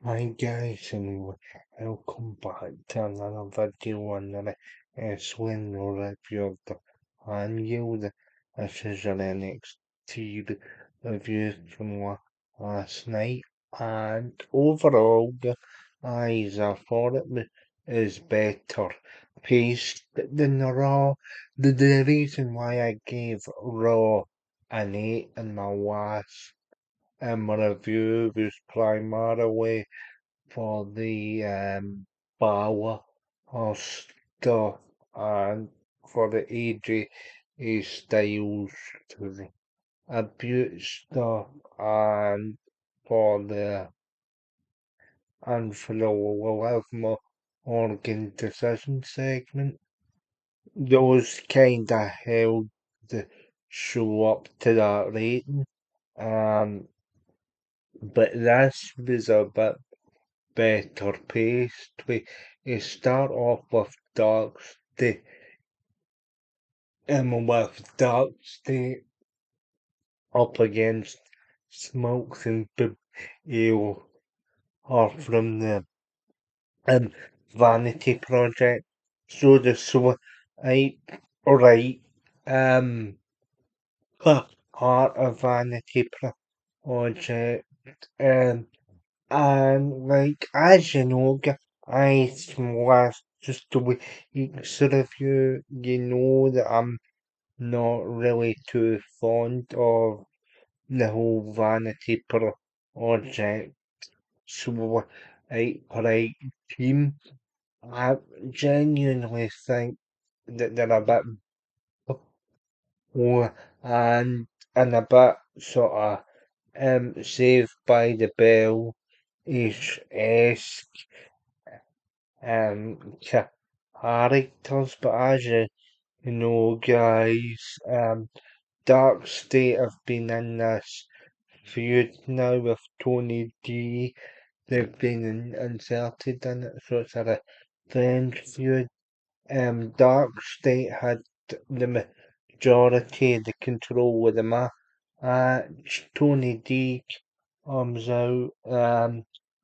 Hi guys, and welcome back to another video on the swing review of the annual. This is an NXT review from last night, and overall, I thought is better paced than the Raw. The reason why I gave Raw an 8 in my last review was primarily for the power of stuff and for the AJ Styles to the abuse stuff and for the more organ decision segment. Those kinda held the show up to that rating. Um but this was a bit better paced. We start off with Dark State up against Smokes and Ale or from the um, Vanity Project. So I right part of Vanity Project and as you know, I was just the weeks of you know that I'm not really too fond of the whole vanity project. So right team, I genuinely think that they're a bit poor and a bit sort of saved by the bell ish esque characters, but as you know, guys, Dark State have been in this feud now with Tony D. They've been inserted in it, so it's a revenge feud. Dark State had the majority of the control with the match. Tony D comes out,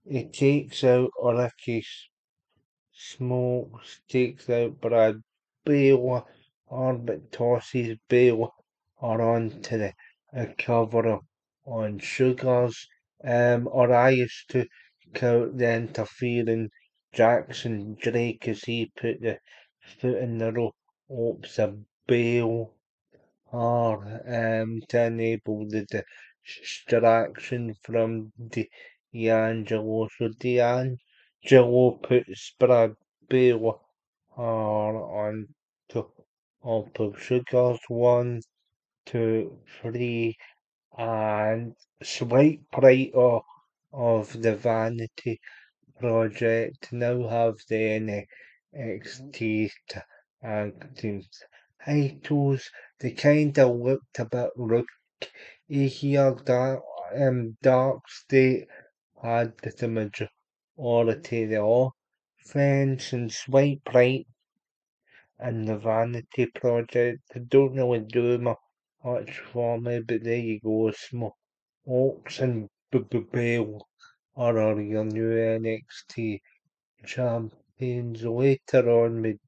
he takes out Ricky Smokes, takes out Brad Baylor, Orbit tosses Baylor onto the cover on Sugars. Or I used to count the interfering Jackson Drake as he put the foot in the ropes of Bale or to enable the distraction from D'Angelo. So D'Angelo puts Brad Bale on to top of Sugars 1, 2, 3 and swipe right of the Vanity Project now have the NXT tag teams titles. They kinda looked a bit rookie here. Dark State had the majority of the offense and swipe right and the Vanity Project. They don't really do much for me, but there you go. Smokes and Bale are your new NXT champions. Later on, we'd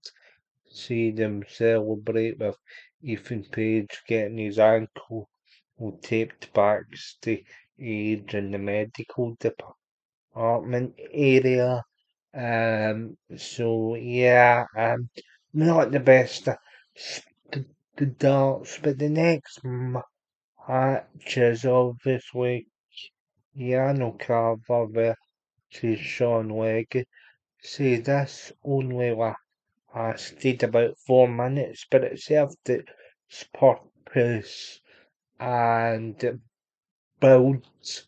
see them celebrate with Ethan Page getting his ankle taped backstage in the medical department area. So yeah, not the best the darts, but the next match is obviously Yano Carver versus Sean Leggett. See, this only lasted about 4 minutes, but it served its purpose and it builds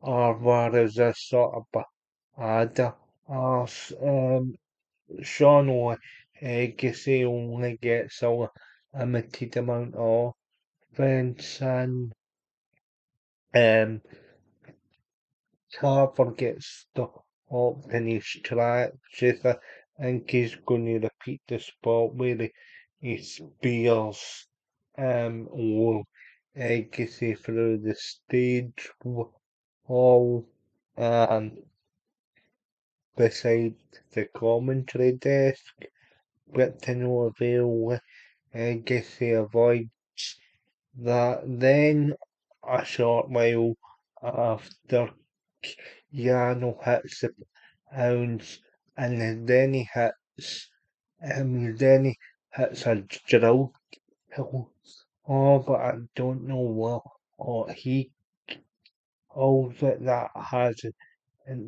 or as a sort of bad arse. Sean Legacy only gets a limited amount of offense and um, Carver gets the up in his tracks. I think he's going to repeat the spot where he spears Legacy through the stage wall. um, beside the commentary desk, but to no avail. I guess he avoids that. Then, a short while after, Yano hits the pounds, and then he hits a drill kill. Oh, but I don't know what. Oh, he calls it that hasn't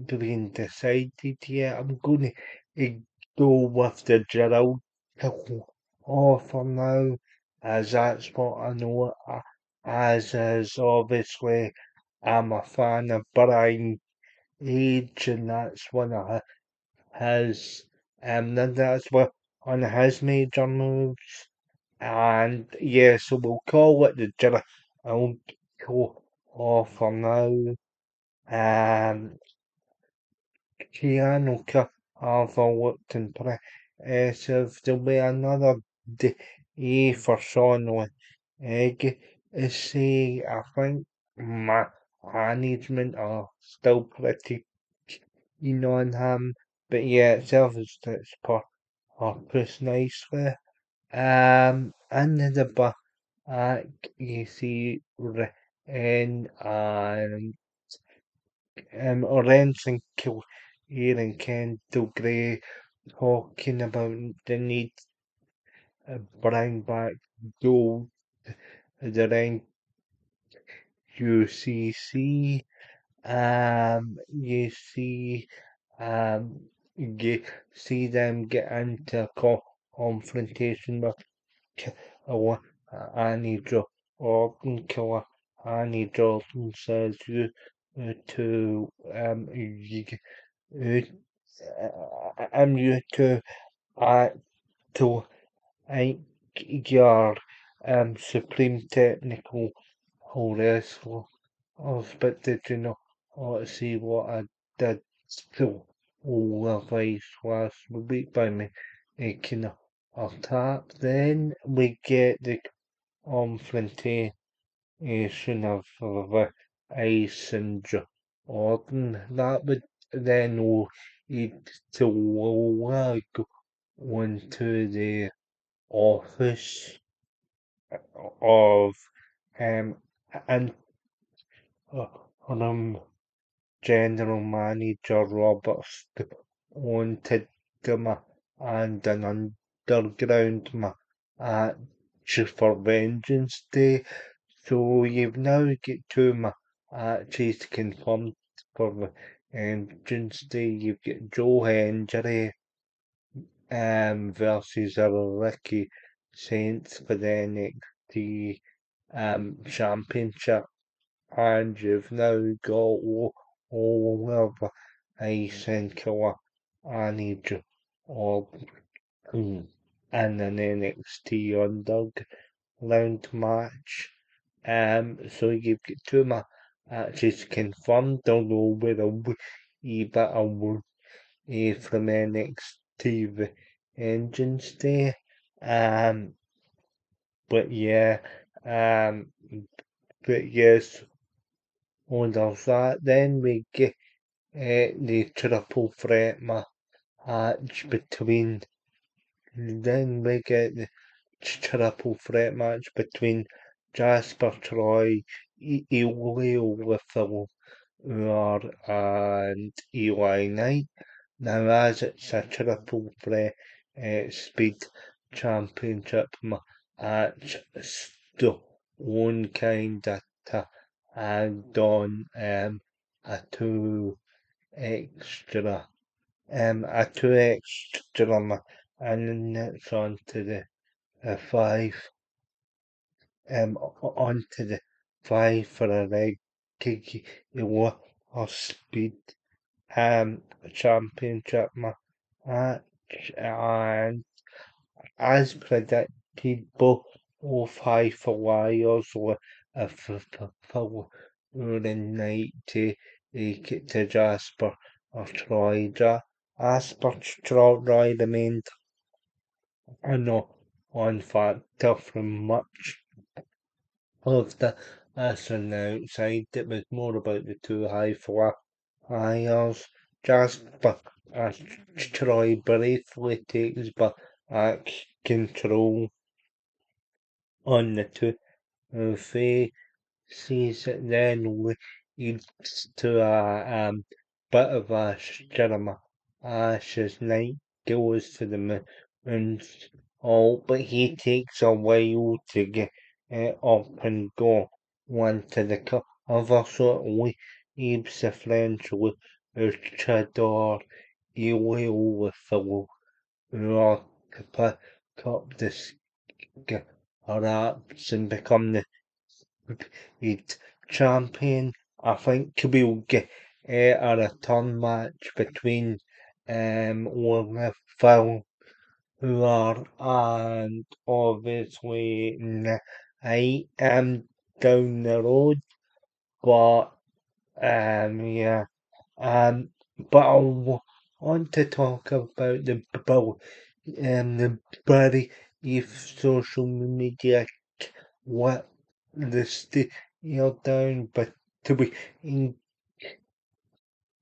been decided yet. I'm going to go with the drill kill. Oh, for now, as that's what I know. As is obviously, I'm a fan of Brian Age, and that's one of his, then that's one of his major moves. And yeah, so we'll call it the Jedi. I'll go off for now. Um, Keanu overlooked and impressive. There'll be another day for Sean Egg. See, I think my management are still pretty keen on him, but yeah, it serves its purpose nicely. In the back, you see Ren and Lorenz and Killian and Kendall Gray talking about the need to bring back gold during UCC. You see, you see them get into a confrontation with Killer Annie Jordan. Killer Annie Jordan says you to you, uh, you to to I your supreme technical wrestler of, but did you know see what I did still all advice last week by me making a tap. Then we get the confrontation of Ice and Jordan. That would then lead to go into the office of um and uh, um General Manager Robert wanted them and an underground match for Vengeance Day. So you've now got two matches confirmed for the Vengeance Day. You've got Joe Hendry versus Ricky Saints for the NXT Championship, and you've now got Oliver Ice and Killer Annie or in an NXT Underground match. So you've got two matches confirmed, although with a wee bit of from NXT the Engines Day. Um, but yeah, um, but yes, on of that, then we get the triple threat match between. Then we get the triple threat match between Jasper Troy, Elio Little, and Eli Knight. Now, as it's a triple threat speed championship match, Stone kind of tagged on a extra, two extra, and then it's on to the five, on to the five for a leg kick or speed championship match, and as predicted, both high flyers were a following night to take it to Jasper of Troy. Jasper Troy remained on factor from much of the as on the outside. It was more about the two high flyers hires Jasper as Troy briefly takes back control on the two. Faye sees it then leads to a bit of a skirma. Ash's knight goes to the moon's all, but he takes a while to get up and go one to the cover, so it leaves the French luchador Elio with the rock to pick up the scraps and become the Heat champion. I think we'll get a return match between Oliver Fowler and obviously I am down the road, but yeah, um, but want to talk about the body if social media what the steer down, but to be in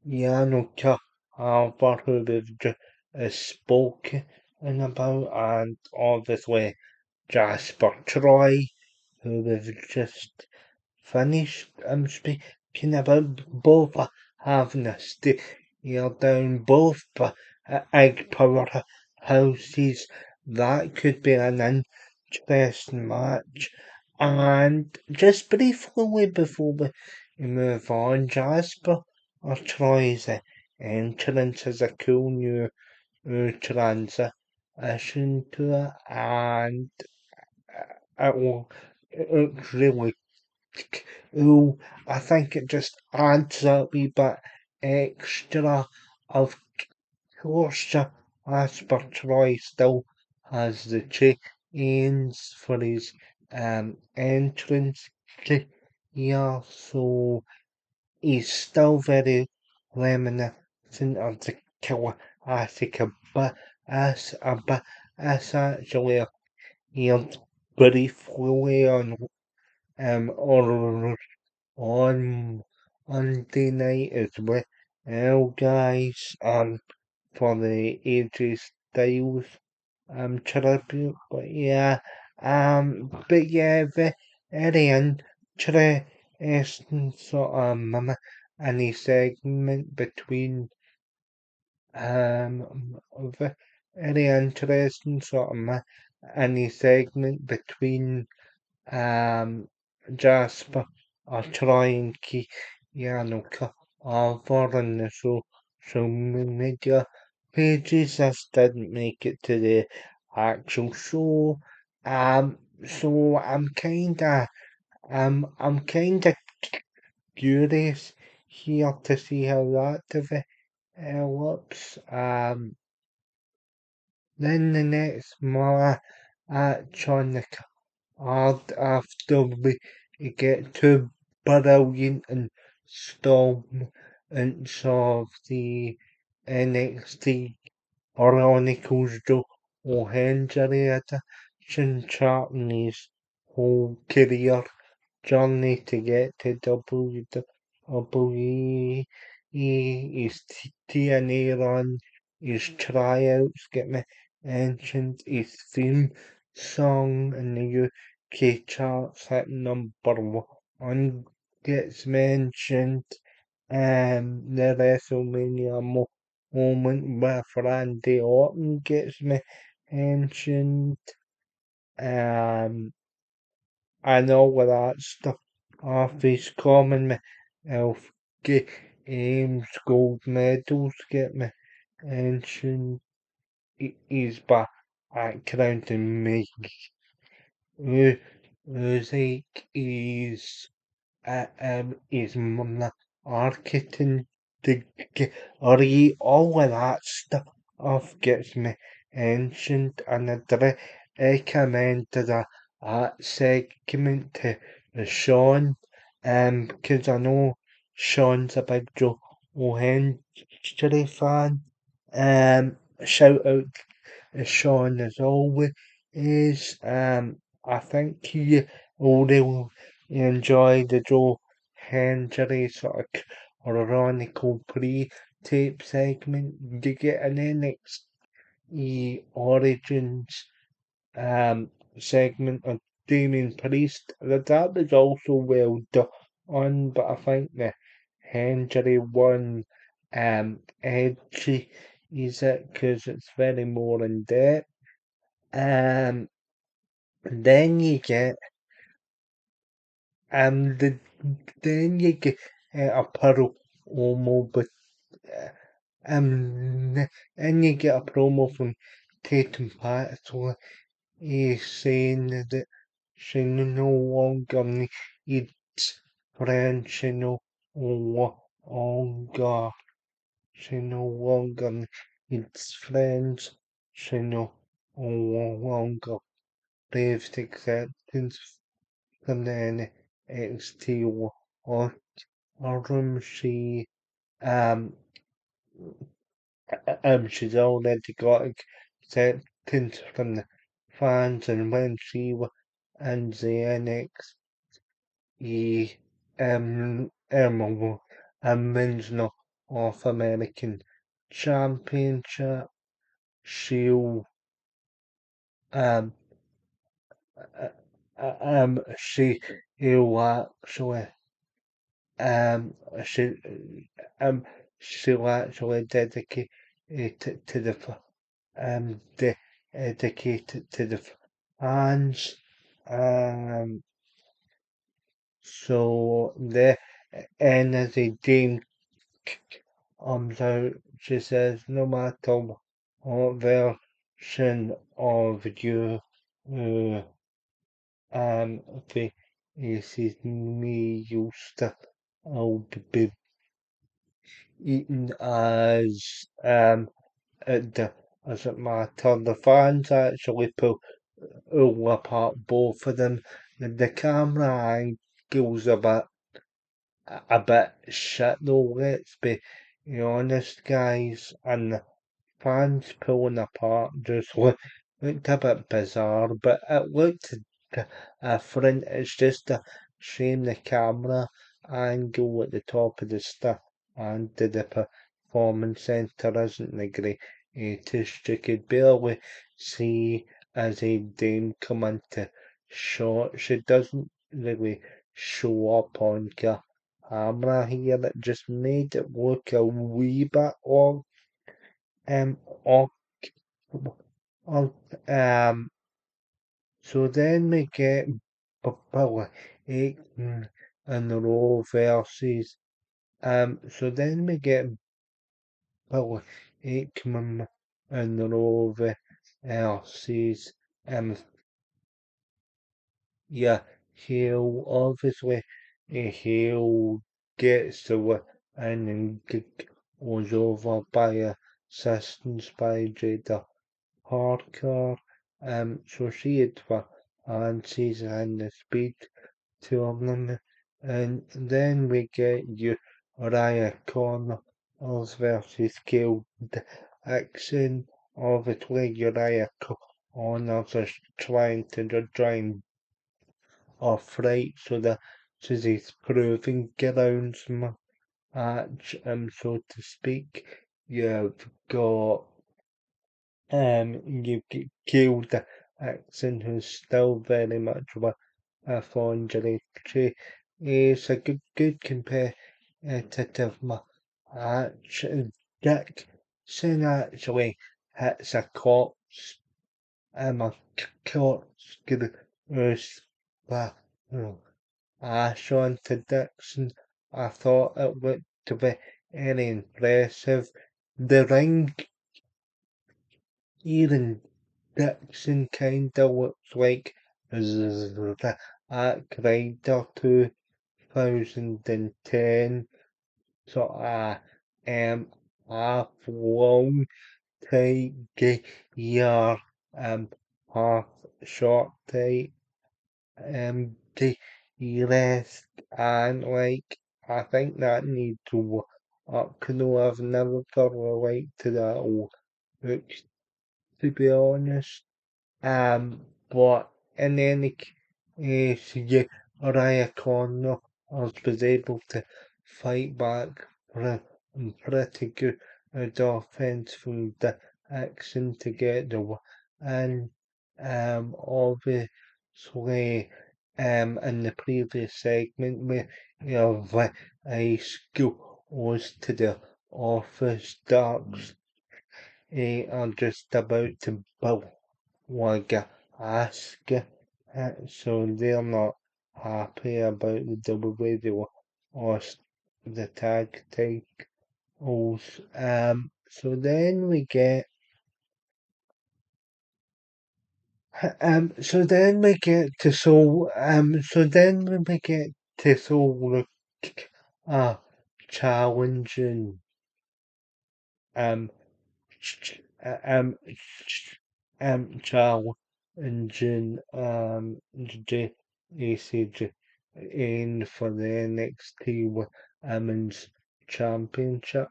Yanuka Alvar who we've just spoken about, and obviously Jasper Troy who we've just finished speaking about. Both having a steer down, both egg powerhouses. That could be an interesting match. And just briefly before we move on, Jasper or Troy's entrance is a cool new transition to it, and it will it looks really cool. I think it just adds a wee bit extra. Of course, Jasper Troy still has the chains for his entrance here, so he's still very reminiscent of the classic as actually appeared briefly on on Monday night as well, guys, for the AJ Styles tribute, but yeah, very interesting sort of any segment between um very interesting sort of any segment between um Jasper or trying Keanu Carver on the social media pages just didn't make it to the actual show. So I'm kinda curious here to see how that develops. Then the next match on the card after we get two brilliant installments of the NXT Chronicles Joe O'Hendry edition charting his whole career journey to get to WWE. His TNA run, his tryouts get mentioned, his theme song in the UK charts at number 1 gets mentioned, the WrestleMania moment with Randy Orton gets mentioned, um, and all of that stuff. His common health games, gold medals get mentioned. He's background in music is his marketing degree, all of that stuff gets mentioned, and I recommended that segment to Sean, because I know Sean's a big Joe O'Hendry fan. Shout out Sean as always is. I think he will really enjoy the Joe Hendry sort of ironical pre-tape segment. You get an NXT Origins segment of Damien Priest. That was also well done, but I think the Hendry one edgy is it because it's very more in depth. Um, then you get the then you get a promo, but uh, then you get a promo from Tatum Paxley. He's saying that she no longer needs friends. Longer she no longer needs friends. She no longer craves acceptance from the NXT or room. She's already got acceptance from the fans, and when she was in the NXT Women's North American Championship, she'll um she will actually um she um she'll actually dedicate it to the dedicated to the fans. Um, so the energy team comes out. She says, no matter what version of you uh, um faces me, you still be eaten as as it matter. The fans actually pull apart both of them. The camera angle's a bit shit though, let's be honest guys, and the fans pulling apart just looked a bit bizarre, but it looked different. It's just a shame the camera angle at the top of the stuff and the performance centre isn't the greatest. You could barely see as a Dame come into shot. She doesn't really show up on camera here. It just made it look a wee bit um awkward. So then we get Billy Aiken in the Raw versus so then we get Billy Aiken in the Raw versus yeah, he'll obviously he'll gets the win and was over by assistance by Jada Parker. So she had and she's in the speed tournament. And then we get Uriah Connors versus Kale Dixon. Obviously, Uriah Connors is trying to join off right so that this is his proving grounds match, so to speak. You've got you've killed the accent who's still very much with a injury. She is a good competitive match. Dixon actually hits a corpse, a corkscrew ash onto Dixon. I thought it looked to be very impressive. The ring even Dixon kinda looks like Zack Ryder 2010 sort of half long tight gear half short tight rest and like I think that needs to work up because I've never thoroughly liked that old look to be honest. But in any case, yeah, Uriah Connor was able to fight back pre- pretty good offense from the action to get the and obviously in the previous segment we have a school was to the office dogs are just about to build like a ask so they're not happy about the way they were lost the tag titles. So then we get so then we get to so then we get to uh challenging um ch- challenging J ACJ in for the NXT Women's Championship,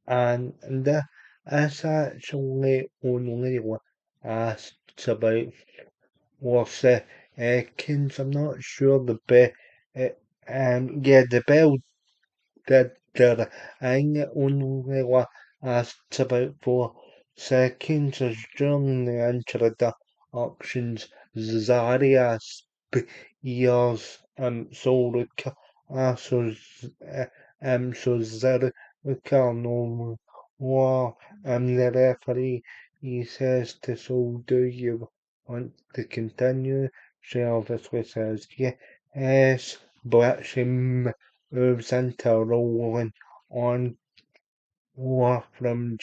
and that's actually only what asked about was Atkins. I'm not sure the yeah, the bell did I only lasts about 4 seconds as during the introductions Zaria spears Zaruca so Zaruca no more the referee he says to so do you want to continue? She obviously says yes, but she moves into rolling on war from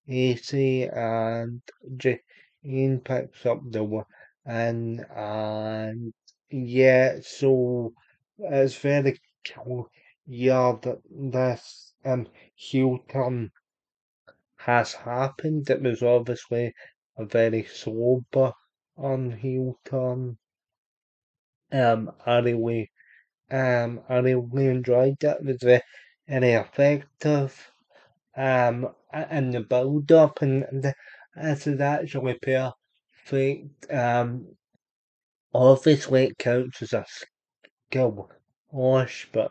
AC and Jane picks up the one and yeah, so it's very clear that this heel turn has happened. It was obviously a very sober heel turn. I really I really enjoyed it. It was very effective. And the build up and this is actually perfect. Obviously it counts as a skill wash, but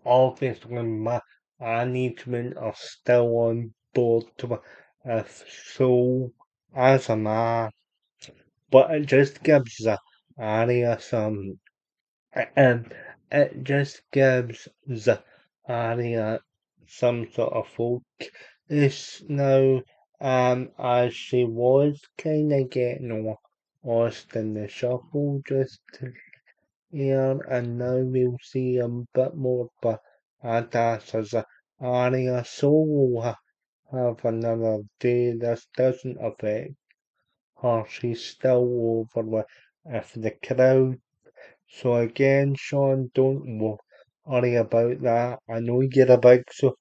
obviously my management are still on board to if so as a man. But it just gives the area some and it just gives the area some sort of focus now, as she was kind of getting lost in the shuffle just here, and now we'll see a bit more, but that's as a area, so we'll have another day. This doesn't affect her, she's still over with if the crowd so again, Sean, don't worry about that. I know you're a big so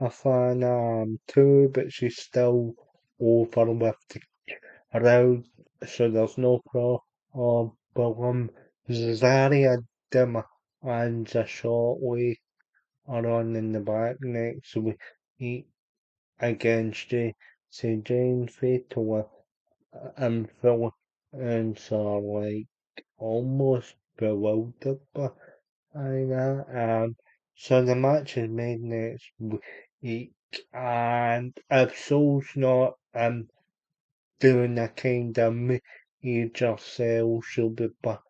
a fan too, but she's still over with the crowd, so there's no problem. Zaria Dimmer and a short way are on in the back next week against Jane Fatal and Phil and so like almost bewildered by that. So the match is made next week, and if Soul's not doing a kind of major sell, she'll be back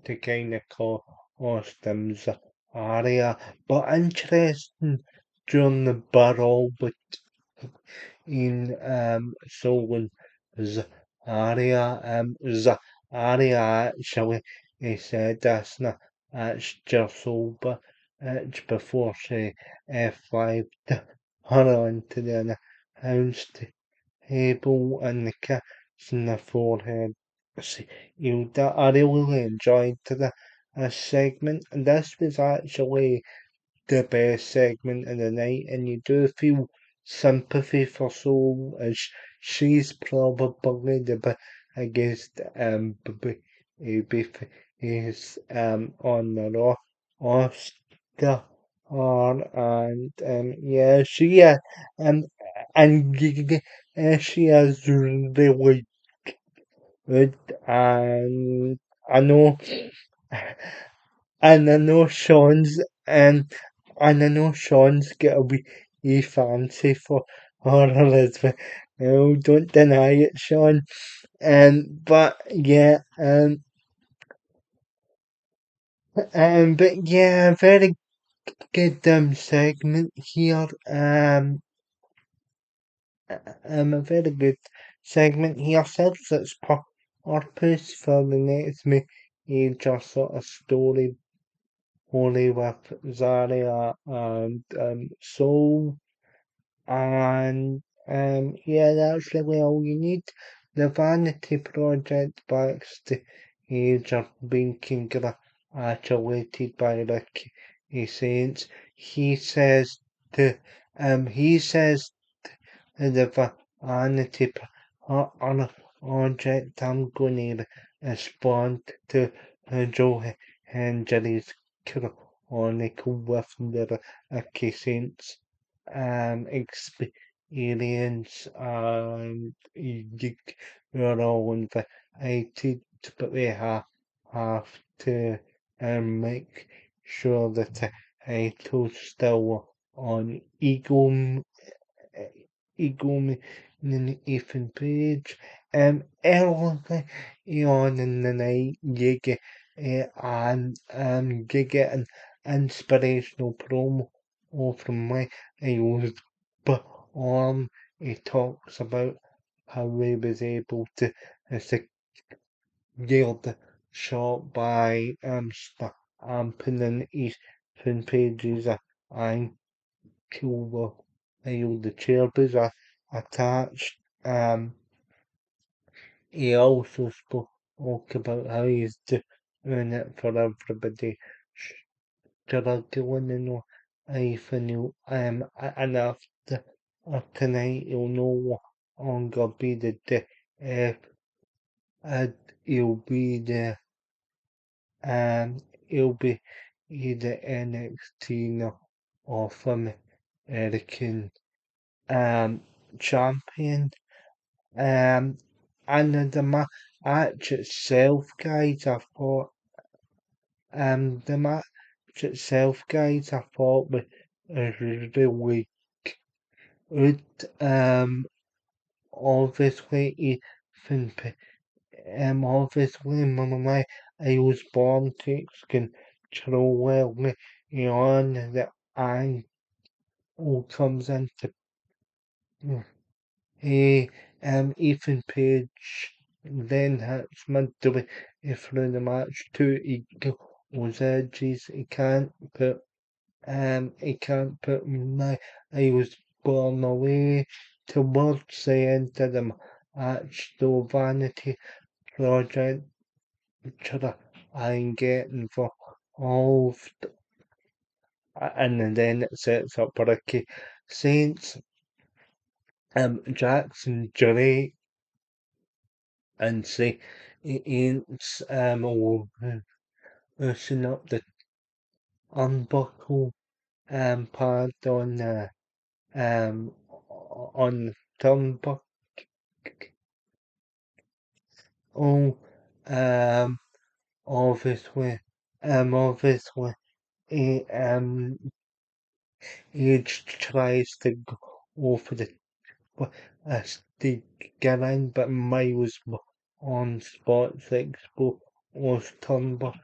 to kind of costumes area. But interesting during the battle in Soul Zaria. Zaria actually he said that's not it's just sober. It's before she F5 her onto the announce table and the kiss in the forehead. See, I really enjoyed the segment, and this was actually the best segment of the night, and you do feel sympathy for Soul as she's probably the biggest babyface on the roster. And yeah, um and she is really good, and I know and I know um, I know Sean's got a wee fancy for her as well. No, don't deny it, Sean. But yeah, but yeah, very good segment here. A very good segment here. Serves its purpose for the next major sort of story, only with Zaria and Soul. And yeah, that's really all you need. The Vanity Project backstage are being congratulated by Ricky Saints. He says to he says to the Vanity Project, I'm going to respond to Joe Hendry's chronicle with the Ricky Saints experience, and you're all invited, but they have to make sure that the title's still on Eagle and Ethan Page. Early on in the night, you get an inspirational promo from Miles Born. He talks about how he was able to secure the shot by stamping in Ethan Page's ankle while the chair was attached. He also spoke about how he's doing it for everybody struggling in life, and and after tonight he'll no longer be the uh, he'll be the he'll be the NXT of American champion. Um, and the match itself, guys, the match itself, guys, I thought was really good. Obviously, Ethan, obviously, I was born to control early on. The angle comes into He, Ethan Page then hits midway through the match. Two equals edges. He can't put my. I was born away towards the end of the match. Though Vanity Project try and get involved, and then it sets up Ricky Saints, Jackson, Drake and say it's loosen up the unbuckle pad on turnbuckle. Oh, um obviously obviously he he tries to go for the stick but Miles on spots expo was turnbuckle.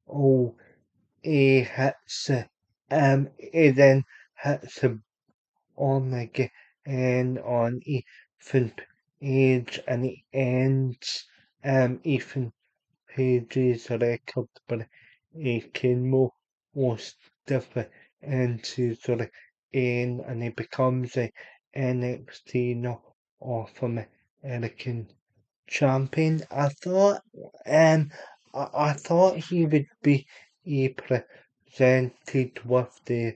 Oh, he hits he then hits a on again on Ethan Page, and it ends Ethan Page's record, but he can most different into sort of in, and he becomes a NXT North American champion. I thought he would be presented with the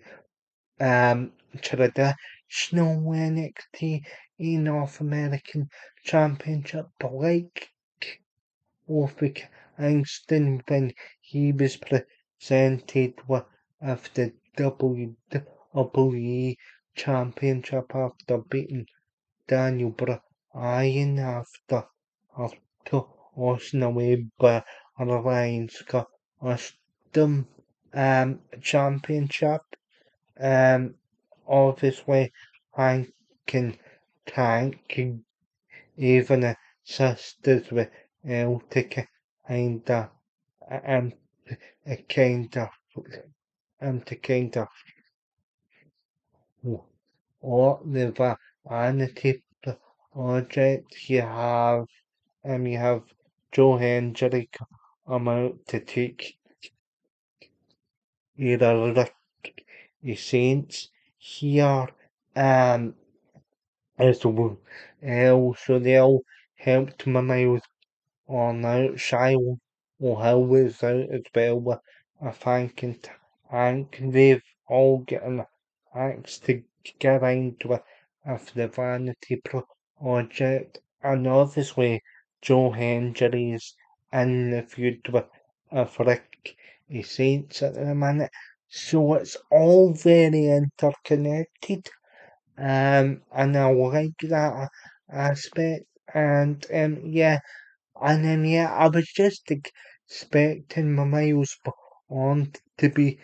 traditional NXT North American Championship, but like Kofi Kingston when he was presented with the WWE Championship after beating Daniel Bryan after losing away by Ryan Scott. Custom Championship. Um, Obviously, I can tank even assisted with to kinda um kind of to kind of what the vanity project you have Joe Hendrick come out to take either the Saints here as well so they'll help my miles on outside will help us out as well with a thanking tank. They've all getting asked to get into it of the vanity project. And obviously Joe Hendry's in the feud with Rick Saints at the minute. So it's all very interconnected. And I like that aspect. And yeah, and then, yeah, I was just expecting my Miles on to be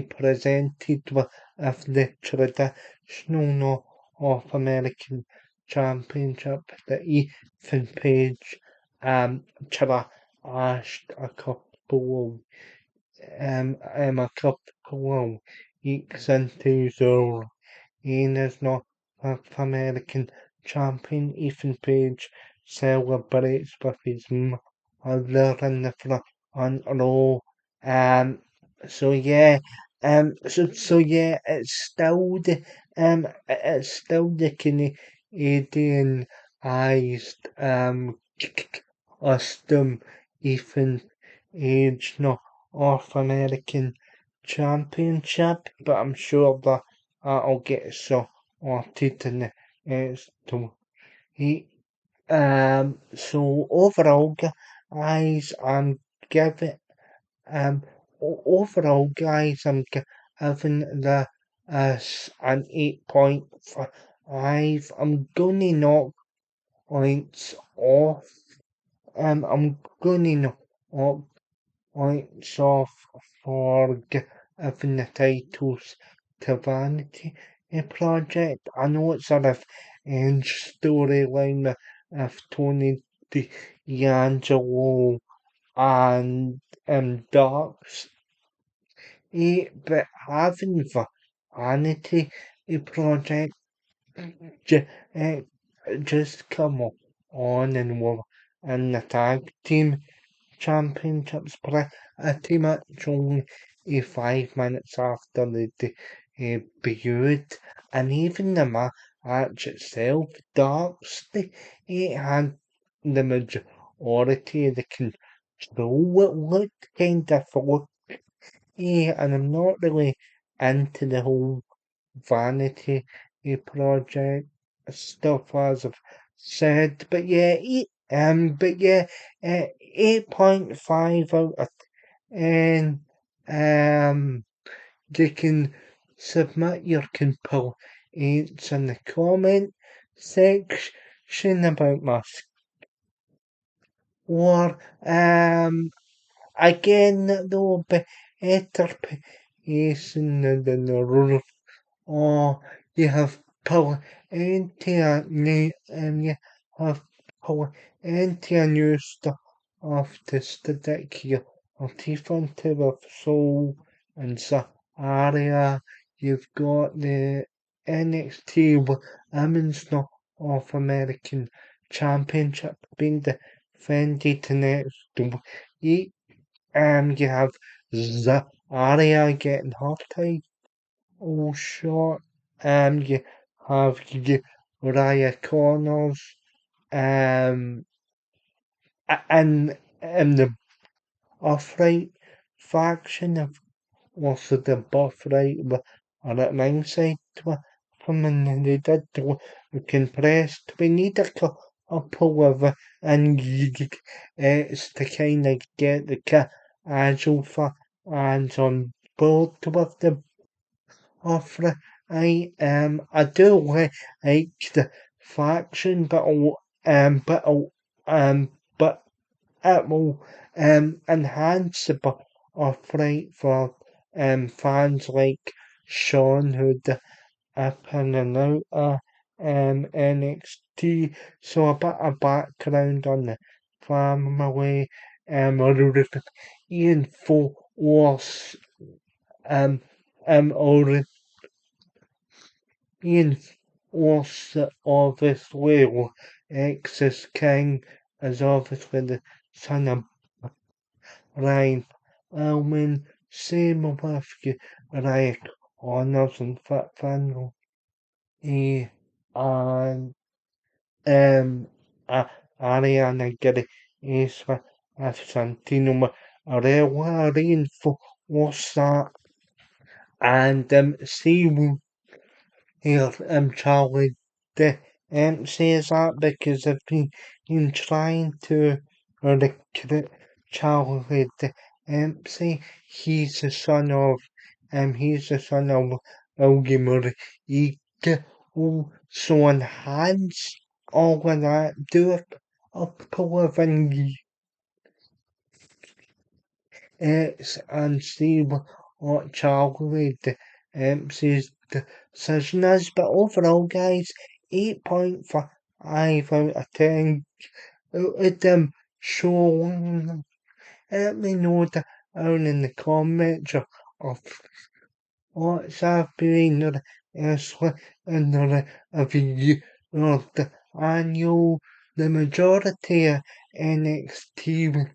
presented with of the traditional North American Championship that Ethan Page trashed a couple of weeks into the Ian is not American champion. Ethan Page celebrates with his mother in the front row. Um, so yeah, so yeah, it's still the Canadianized custom Ethan Page, no North American Championship, but I'm sure that I'll get sorted in the next week. So overall, guys, I'm giving overall, guys, I'm giving the an 8.5. I'm gonna knock points off. I'm gonna knock points off for giving the titles to Vanity Project. I know it's sort of end storyline of Tony D'Angelo and Dark's but having the Vanity Project ju- uh, just come on and we're in the tag team championships pretty much only 5 minutes after they debuted, and even the match itself, Darksley, it had the majority of the control. It looked kind of fluky, and I'm not really into the whole vanity project stuff as I've said, but yeah, 8.5 out of 10. You can submit your complaints in the comment section about my score. Again, though, better pacing than the rule. Or you have plenty of new, you have plenty of new stuff to stick your teeth into with Soul and Zaria. You've got the NXT Women's North American Championship being defended next week. You have Zaria getting her title shot. You have Uriah Connors. Um, and the Upright faction of also the Buffright are at ringside from and they did compressed. We need a couple of and it's to kind of get the casual fans on board with the offer. I do like the faction, but but it will enhance the a fright for fans like Sean who up in and out of NXT. So a bit of background on the family. Ian Fo was um or Ian was obviously X's King is obviously the son of Ryan. Same with you, Ryan Honors and Fit Finley. And a Ariana Grande a Santino Arewa Rinfo was that and see here Charlie the says that because I've been trying to recruit Charlie the MC. He's the son of William Eagle. So enhance all of that, do a living and see what Charlie the MC's decision is. But overall, guys, 8.5 out of 10. Let them show. Let me know down in the comments of what's happening in the review of the annual. The majority of NXT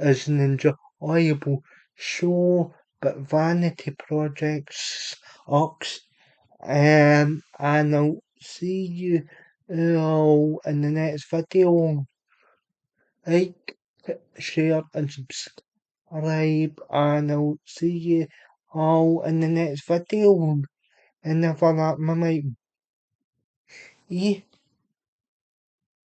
is an enjoyable show, but Vanity Projects sucks. And I'll see you all in the next video. Like, share, and subscribe, and I'll see you all in the next video. And never that my mate.